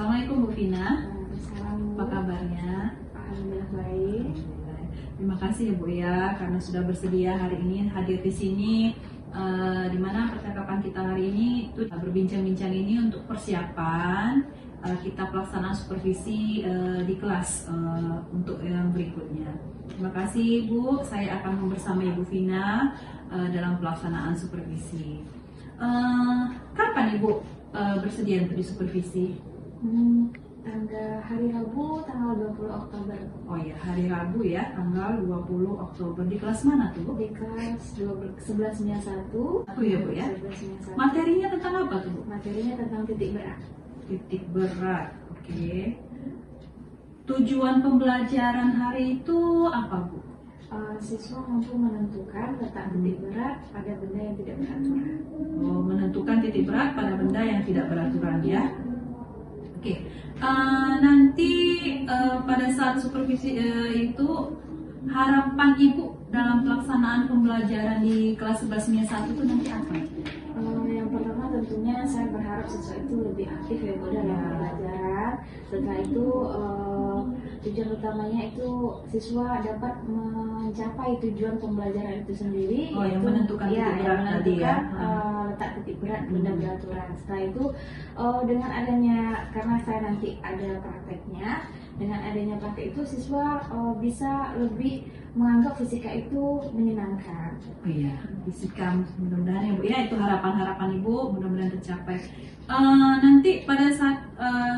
Assalamualaikum Bu Vina. Assalamualaikum. Apa kabarnya? Alhamdulillah baik. Terima kasih ya Bu ya karena sudah bersedia hari ini hadir di sini. Di mana percakapan kita hari ini itu berbincang-bincang ini untuk persiapan kita pelaksanaan supervisi di kelas untuk yang berikutnya. Terima kasih Bu, saya akan bersama Ibu Vina dalam pelaksanaan supervisi. Kapan Ibu bersedia untuk disupervisi? Hari Rabu tanggal 20 Oktober. Oh ya, hari Rabu ya, tanggal 20 Oktober. Di kelas mana tuh Bu? Di kelas 1191. Oh iya Bu ya. 1191. Materinya tentang apa tuh Bu? Materinya tentang titik berat. Titik berat, oke. Tujuan pembelajaran hari itu apa Bu? Siswa mampu menentukan letak titik berat pada benda yang tidak beraturan. Oh, menentukan titik berat pada benda yang tidak beraturan ya. Oke. Nanti pada saat supervisi itu harapan Ibu dalam pelaksanaan pembelajaran di kelas 11-1 itu nanti apa? Yang pertama tentunya saya berharap siswa itu lebih aktif ya Bu dalam pembelajaran. Setelah itu tujuan utamanya itu siswa dapat mencapai tujuan pembelajaran itu sendiri. Oh, yang menentukan titik berat tadi ya. Letak titik berat benda beraturan. Setelah itu dengan adanya, karena saya nanti ada prakteknya, dengan adanya praktek itu siswa bisa lebih menganggap fisika itu menyenangkan. Oh iya, fisika mudah-mudahan ya Bu ya, itu harapan-harapan Ibu mudah-mudahan tercapai. Nanti pada saat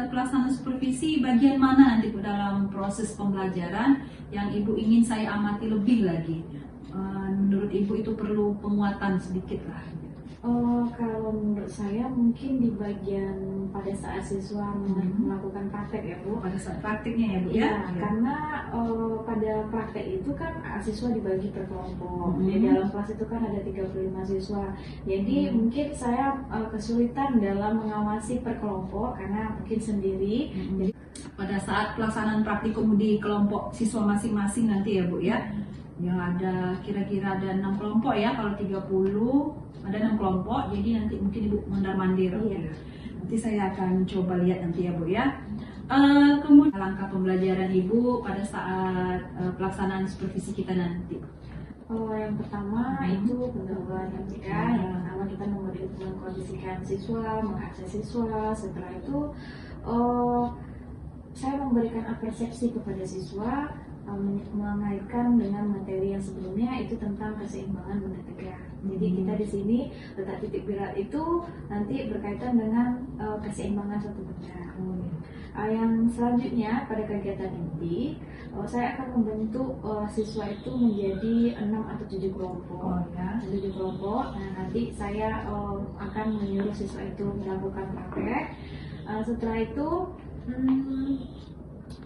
pelaksanaan supervisi bagian mana nanti Bu dalam proses pembelajaran yang Ibu ingin saya amati lebih lagi? Menurut Ibu itu perlu penguatan sedikit lah. Kalau menurut saya mungkin di bagian pada saat siswa melakukan praktek ya Bu. Pada saat praktiknya ya Bu ya? Ya, karena pada praktek itu kan siswa dibagi per kelompok. Di dalam kelas itu kan ada 35 siswa. Jadi mungkin saya kesulitan dalam mengawasi per kelompok karena mungkin sendiri. Jadi pada saat pelaksanaan praktikum di kelompok siswa masing-masing nanti ya Bu ya, yang ada kira-kira ada 6 kelompok ya, kalau 30 ada 6 kelompok, jadi nanti mungkin Ibu mondar-mandir. Iya. Nanti saya akan coba lihat nanti ya Bu ya. Kemudian langkah pembelajaran Ibu pada saat pelaksanaan supervisi kita nanti. yang pertama itu pendahuluan ya. Yang pertama kita mengkondisikan siswa, mengakses siswa. Setelah itu saya memberikan persepsi kepada siswa mengaitkan dengan materi yang sebelumnya itu tentang keseimbangan benda tegak. Jadi kita di sini letak titik berat itu nanti berkaitan dengan keseimbangan suatu benda. Yang selanjutnya pada kegiatan inti saya akan membentuk siswa itu menjadi 6 atau 7 kelompok. 7 kelompok. Nah, nanti saya akan menyuruh siswa itu melakukan praktek. Setelah itu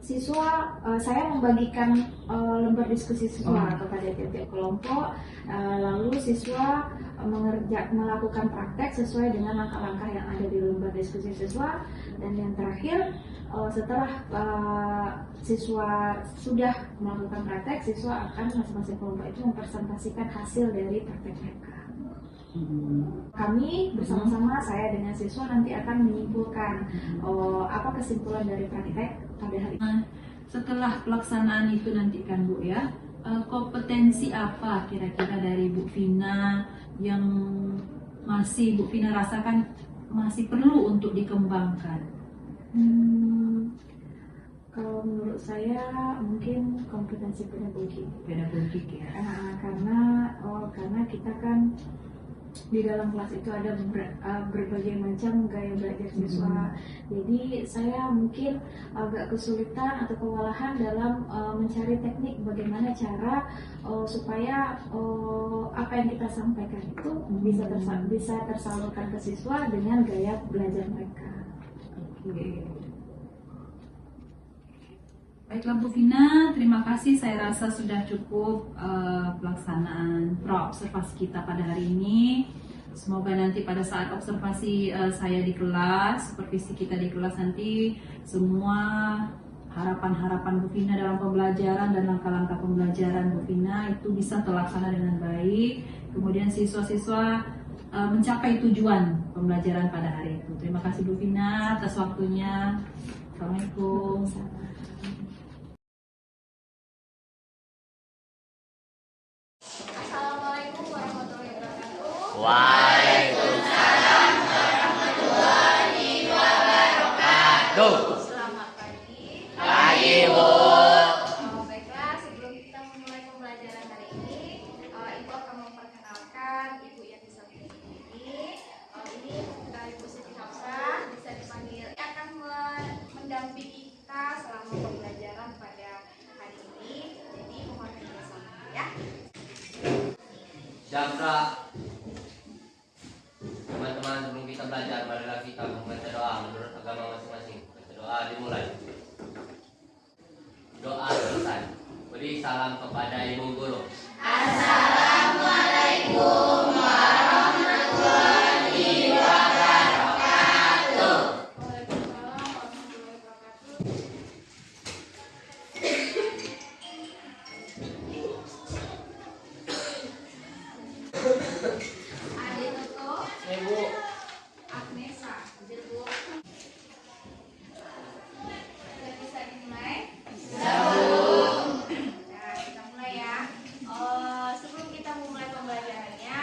siswa, saya membagikan lembar diskusi siswa kepada tiap-tiap kelompok, lalu siswa melakukan praktek sesuai dengan langkah-langkah yang ada di lembar diskusi siswa, dan yang terakhir setelah siswa sudah melakukan praktek, siswa akan masing-masing kelompok itu mempresentasikan hasil dari praktek mereka. Kami bersama-sama, saya dengan siswa nanti akan menyimpulkan apa kesimpulan dari praktek pada hari ini. Setelah pelaksanaan itu nanti kan Bu ya, kompetensi apa kira-kira dari Bu Vina yang masih Bu Vina rasakan masih perlu untuk dikembangkan? Kalau menurut saya mungkin kompetensi pedagogik Ya. Karena kita kan di dalam kelas itu ada berbagai macam gaya belajar siswa. Jadi saya mungkin agak kesulitan atau kewalahan dalam mencari teknik bagaimana cara supaya apa yang kita sampaikan itu bisa tersalurkan ke siswa dengan gaya belajar mereka. Baiklah Bu Vina, terima kasih. Saya rasa sudah cukup pelaksanaan observasi kita pada hari ini. Semoga nanti pada saat observasi saya di kelas, supervisi kita di kelas nanti, semua harapan-harapan Bu Vina dalam pembelajaran dan langkah-langkah pembelajaran Bu Vina itu bisa terlaksana dengan baik. Kemudian siswa-siswa mencapai tujuan pembelajaran pada hari itu. Terima kasih Bu Vina atas waktunya. Assalamualaikum. Assalamualaikum warahmatullahi wabarakatuh. Waalaikumsalam warahmatullahi wabarakatuh. Selamat pagi. Pagi, Bu. Baiklah, sebelum kita memulai pembelajaran hari ini, Ibu akan memperkenalkan Ibu yang di samping ini. Ini Ibu Siti Hafsah, bisa dipanggil. Akan mendampingi kita selama pembelajaran pada hari ini. Jadi mohon kerjasama ya. Jabra. Teman-teman, sebelum kita belajar, marilah kita membaca doa menurut agama masing-masing. Baca doa dimulai. Doa selesai. Beri salam kepada Ibu Guru. Assalamualaikum warahmatullahi wabarakatuh. Waalaikumsalam warahmatullahi wabarakatuh. Ade Toto, Ibu. Agnesa, Ibu. Sudah bisa dimulai? Nah, kita mulai ya. Sebelum kita memulai pembelajarannya,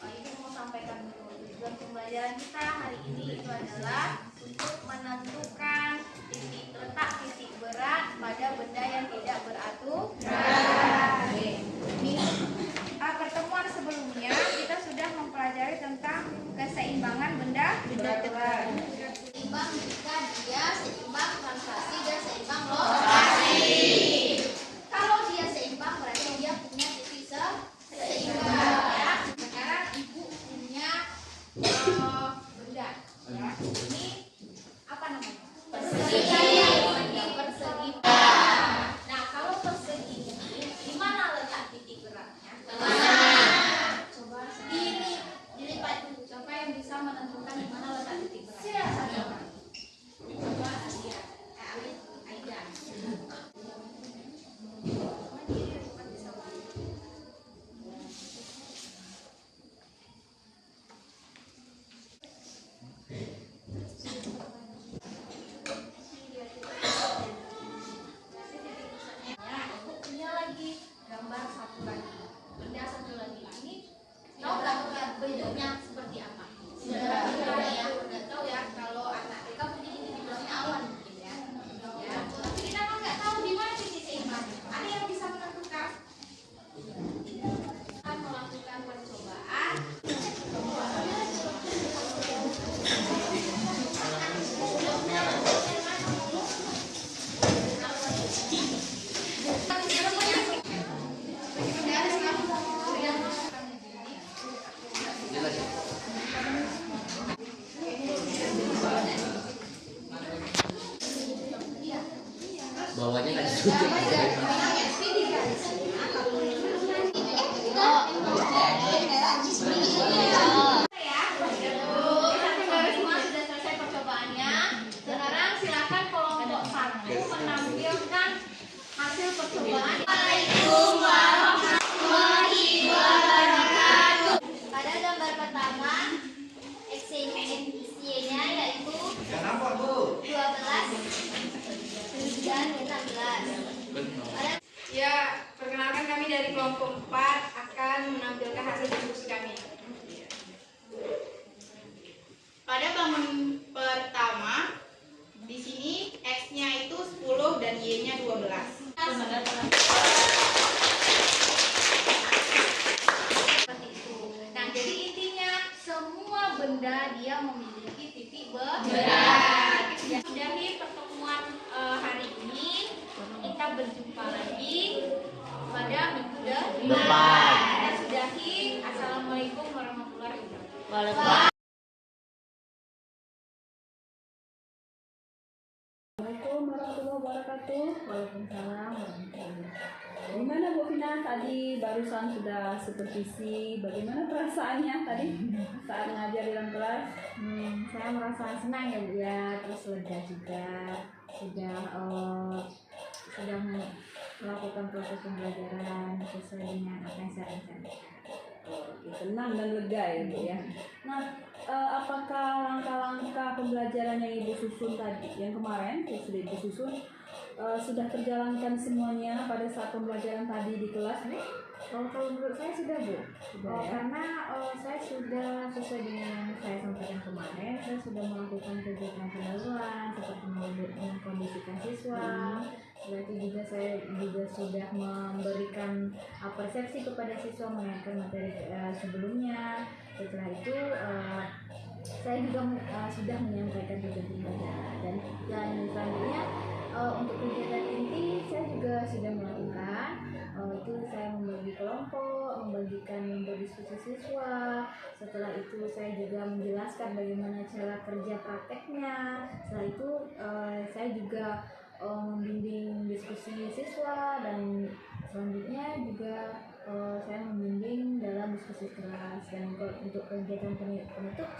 Ibu mau sampaikan dulu tujuan pembelajaran kita hari ini itu adalah untuk menentukan letak titik berat pada benda yang tidak beraturan. Pertemuan sebelumnya kita sudah mempelajari tentang keseimbangan benda beraturan. Seimbang jika dia seimbang translasi dan seimbang lokasi. Kalau dia seimbang berarti dia punya titik seimbang ya. Sekarang Ibu punya benda ya. Ini apa namanya? Persegi. Persegi. Nah, kalau persegi ini di mana letak titik beratnya? Coba ini dilipat dulu. Siapa yang bisa menentukan di mana letak titik beratnya? Coba Alia. Aida. Ya, Ibu punya lagi gambar satu lagi. Benda satu lagi ini tahu nggak bentuknya seperti apa? Sudah ya, udah tahu ya. Kalau anak TK punya ini dibilangnya awan mungkin ya. Ya, tapi kita kan nggak tahu di mana titik seimbang. Ada yang bisa menentukan? Akan melakukan percobaan. Bawahnya nggak ditutup. Semua sudah selesai percobaannya. Sekarang silakan kelompok 1 menampilkan hasil percobaan. Waalaikumsalam warahmatullahi wabarakatuh. Pada gambar pertama, XY-nya yaitu 12 dan 16. Ya, perkenalkan kami dari kelompok 4 akan menampilkan hasil diskusi kami. Pada bangun pertama, di sini X-nya itu 10 dan Y-nya 12. Seperti itu. Nah, jadi intinya semua benda dia memiliki titik berat. Ya, sudahi pertemuan hari ini. Kita berjumpa lagi pada minggu depan. Kita sudahi. Assalamualaikum warahmatullahi wabarakatuh. Assalamualaikum warahmatullahi wabarakatuh. Waalaikumsalam warahmatullahi wabarakatuh. Gimana Bu Vina tadi barusan sudah supervisi, bagaimana perasaannya tadi saat ngajar di dalam kelas? Saya merasa senang ya Bu ya, terus lega juga sudah melakukan proses pembelajaran sesuai dengan apa yang saya rencanakan. Oke, tenang dan lega ya Bu ya. Nah, apakah langkah-langkah pembelajaran yang Ibu susun tadi, yang kemarin yang sudah Ibu susun, sudah terjalankan semuanya pada saat pembelajaran tadi di kelas Bu? Kalau menurut saya sudah Bu. Sudah ya? Karena saya sudah sesuai dengan yang saya sampaikan kemarin, saya sudah melakukan kegiatan pendahuluan seperti mengkondisikan siswa. Setelah itu juga saya juga sudah memberikan persepsi kepada siswa mengenai materi sebelumnya. Setelah itu saya juga sudah menyampaikan tujuan pembelajaran dan selanjutnya untuk kegiatan inti saya juga sudah melakukan. Itu saya membagi kelompok, berdiskusi siswa. Setelah itu saya juga menjelaskan bagaimana cara kerja prakteknya. Setelah itu saya juga membimbing diskusi siswa dan selanjutnya juga saya membimbing dalam diskusi kelas. Dan untuk kegiatan penutup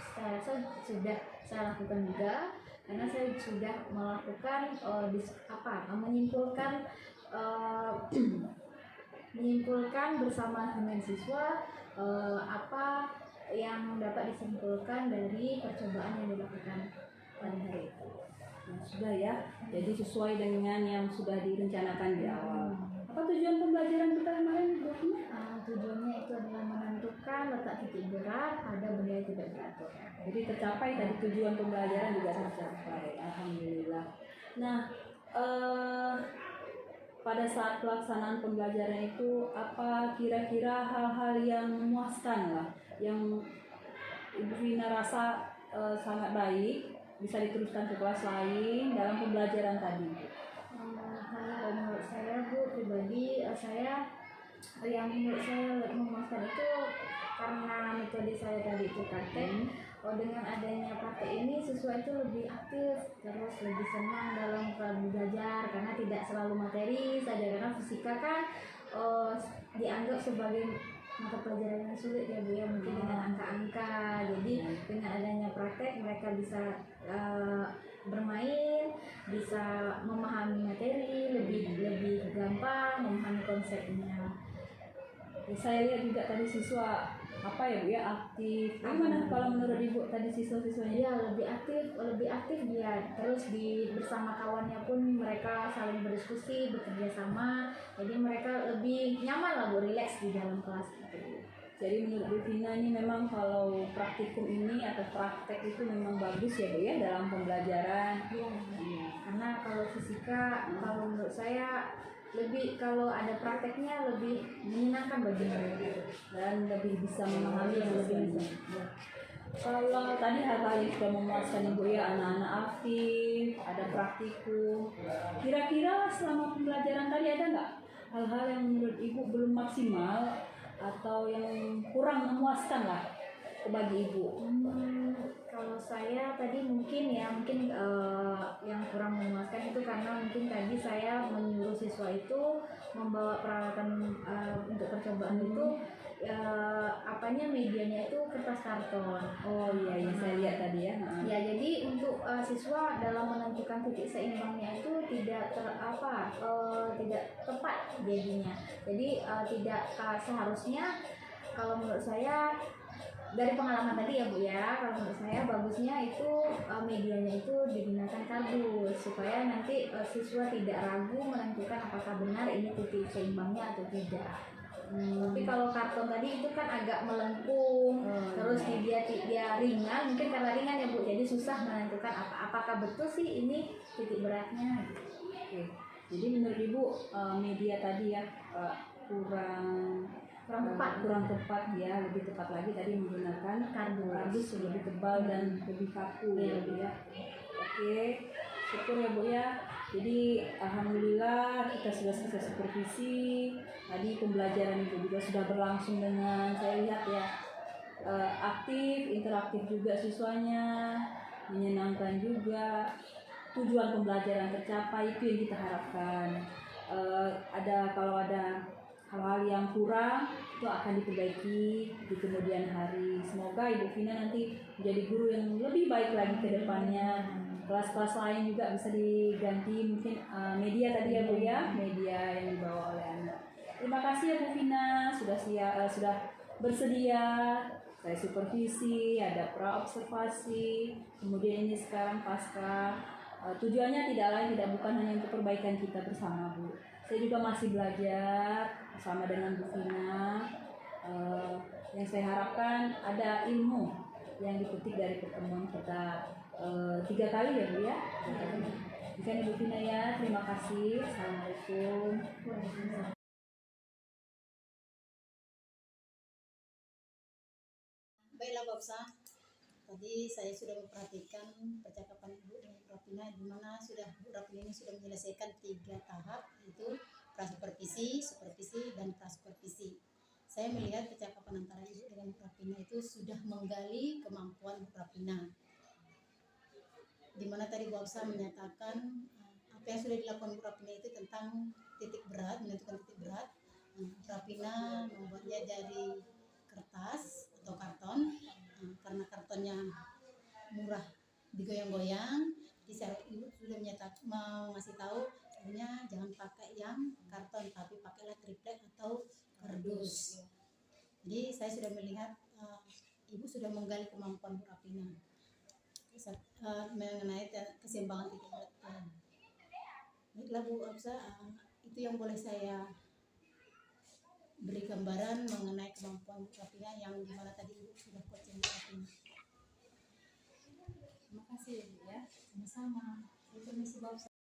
sudah saya lakukan juga karena saya sudah melakukan menyimpulkan bersama dengan siswa apa yang dapat disimpulkan dari percobaan yang dilakukan pada hari itu. Nah, sudah ya. Jadi sesuai dengan yang sudah direncanakan di awal. Apa tujuan pembelajaran kita kemarin Bu? Tujuannya itu adalah menentukan letak titik berat pada benda yang tidak beratur. Jadi tercapai tadi tujuan pembelajaran juga tercapai. Alhamdulillah. Nah, pada saat pelaksanaan pembelajaran itu apa kira-kira hal-hal yang memuaskan lah, yang Ibu Vina rasa sangat baik bisa diteruskan ke kelas lain dalam pembelajaran tadi? Kalau menurut saya Bu pribadi, yang menurut saya memuaskan itu karena metode saya tadi itu praktek. Dengan adanya praktek ini siswa itu lebih aktif, terus lebih senang dalam belajar karena tidak selalu materi saja, karena fisika kan dianggap sebagai mata pelajaran yang sulit ya Bu ya, mungkin dengan angka-angka. Jadi dengan adanya praktek mereka bisa bermain, bisa memahami materi lebih gampang, memahami konsepnya. Saya lihat juga tadi siswa ya Bu ya, aktif. Gimana kalau menurut Ibu tadi siswa-siswanya? Ya lebih aktif dia. Terus bersama kawannya pun mereka saling berdiskusi, bekerja sama. Jadi mereka lebih nyaman lah Bu, rileks di dalam kelas gitu. Jadi menurut Bu Vina ini memang kalau praktikum ini atau praktek itu memang bagus ya Bu ya dalam pembelajaran. Iya. Karena kalau fisika, kalau menurut saya kalau ada prakteknya lebih menyenangkan bagi mereka dan lebih bisa memahami yang lebih bisa. Kalau tadi hal-hal yang sudah memuaskan Ibu ya, anak-anak aktif, ada praktikum. Kira-kira selama pembelajaran tadi ada nggak hal-hal yang menurut Ibu belum maksimal atau yang kurang memuaskan lah bagi Ibu? Kalau saya tadi mungkin yang kurang memuaskan itu karena mungkin tadi saya menyuruh siswa itu membawa peralatan untuk percobaan itu medianya itu kertas karton. Oh iya saya lihat tadi ya. Ya jadi untuk siswa dalam menentukan titik seimbangnya itu tidak tepat jadinya. Jadi tidak seharusnya, kalau menurut saya dari pengalaman tadi ya Bu ya, kalau menurut saya bagusnya itu medianya itu digunakan kardus supaya nanti siswa tidak ragu menentukan apakah benar ini titik seimbangnya atau tidak. Tapi kalau karton tadi itu kan agak melengkung, terus dia ringan, mungkin karena ringan ya Bu, jadi susah menentukan apakah betul sih ini titik beratnya. Oke. Jadi menurut Ibu media tadi ya kurang tepat ya, lebih tepat lagi tadi menggunakan kardus lebih tebal dan lebih kaku ya Bu ya. Oke, syukur ya Bu ya. Jadi alhamdulillah kita sudah selesai supervisi. Tadi pembelajaran Ibu juga sudah berlangsung dengan saya lihat ya aktif, interaktif juga siswanya, menyenangkan juga. Tujuan pembelajaran tercapai, itu yang kita harapkan. Kalau ada hal-hal yang kurang itu akan diperbaiki di kemudian hari. Semoga Ibu Vina nanti menjadi guru yang lebih baik lagi ke depannya. Kelas-kelas lain juga bisa diganti mungkin media tadi ya Bu ya, media yang dibawa oleh anak. Terima kasih ya Bu Vina sudah bersedia, saya supervisi, ada pra-observasi, kemudian ini sekarang pasca. Tujuannya tidak lain tidak bukan hanya untuk perbaikan kita bersama, Bu. Saya juga masih belajar bersama dengan Bu Vina. Yang saya harapkan ada ilmu yang dipetik dari pertemuan kita 3 kali ya, Bu ya. Bukan Ibu Vina ya, terima kasih. Assalamualaikum. Baiklah Babsa, tadi saya sudah memperhatikan percakapan Ibu dengan Bu Rapina, di mana Bu Rapina ini sudah menyelesaikan 3 tahap, yaitu prasupervisi, supervisi, dan prasupervisi. Saya melihat percakapan antara Ibu dengan Bu Rapina itu sudah menggali kemampuan Bu Rapina. Di mana tadi Bu Babsa menyatakan apa yang sudah dilakukan Bu Rapina itu tentang titik berat, menentukan titik berat. Bu Rapina membuatnya dari kertas atau karton, karena kartonnya murah digoyang-goyang. Jadi saya Ibu sudah mau ngasih tahu sebenarnya jangan pakai yang karton, tapi pakailah triplek atau kardus. Jadi saya sudah melihat Ibu sudah menggali kemampuan Bu Rapina mengenai keseimbangan titik berat. Baiklah Bu Absa, itu yang boleh saya beri gambaran mengenai kemampuan Bu Rapina yang dimana tadi Ibu sudah coaching Bu Rapina. Terima kasih ya, sama-sama. Saya permisi Bu Absa.